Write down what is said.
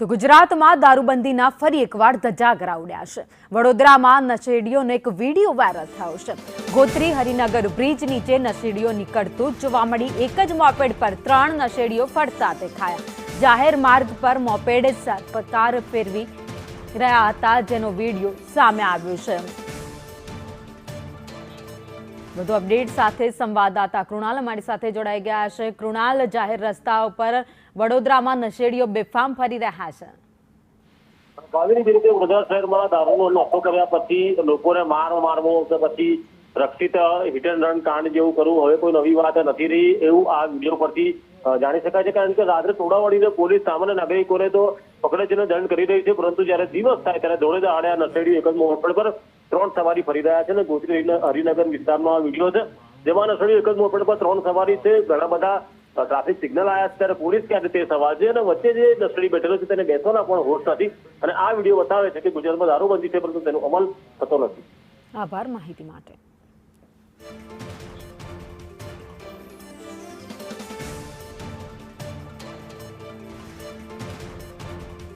તો ગુજરાતમાં દારૂબંધીના ફરી એકવાર ધજાગરા ઉડ્યા છે। વડોદરામાં નશેડીઓનો એક વિડીયો વાયરલ થયો છે। ગોત્રી હરિનગર બ્રિજ નીચે નશેડીઓ નીકળતું જોવા મળી। એક જ મોપેડ પર 3 નશેડીઓ ફરતા દેખાયા। જાહેર માર્ગ પર મોપેડ સરપકાર ફેરવી રહ્યા હતા, જેનો વિડીયો સામે આવ્યો છે। વધુ અપડેટ સાથે સંવાદદાતા કૃણાલ અમારી સાથે જોડાઈ ગયા છે। કૃણાલ, જાહેર રસ્તા ઉપર વડોદરામાં નશેડીઓ બેફામ ફરી રહ્યા છે। ભાવિની જે રીતે વડોદરા શહેરમાં દારૂનો નશો કર્યા પછી લોકોને મારવો કે પછી રક્ષિત હિટ એન્ડ રન કાંડ જેવું કરવું હવે કોઈ નવી વાત નથી રહી, એવું આ વિડીયો પરથી જાણી શકાય છે। કારણ કે રાત્રે ટોળાવાળીને પોલીસ સામાન્ય નાગરિકોને તો પકડે છે, દંડ કરી રહી છે, પરંતુ જ્યારે દિવસ થાય ત્યારે દોડે દહાડે આ નશેડીઓ એક જ મોપેડ પર 3 સવારી ફરી રહ્યા છે। ગોત્રી હરિનગર વિસ્તારનો આ વિડીયો છે, જેમાં નશેડીઓ એક જ મોપેડ પર 3 સવારી છે। ઘણા બધા ટ્રાફિક સિગ્નલ આવ્યા છે, ત્યારે પોલીસ ક્યાં તે સવાલ છે અને વચ્ચે જે નશેડી બેઠેલો છે તેને બેસવાના પણ હોશ નથી। અને આ વિડીયો બતાવે છે કે ગુજરાતમાં દારૂબંધી છે, પરંતુ તેનો અમલ થતો નથી। આભાર માહિતી માટે।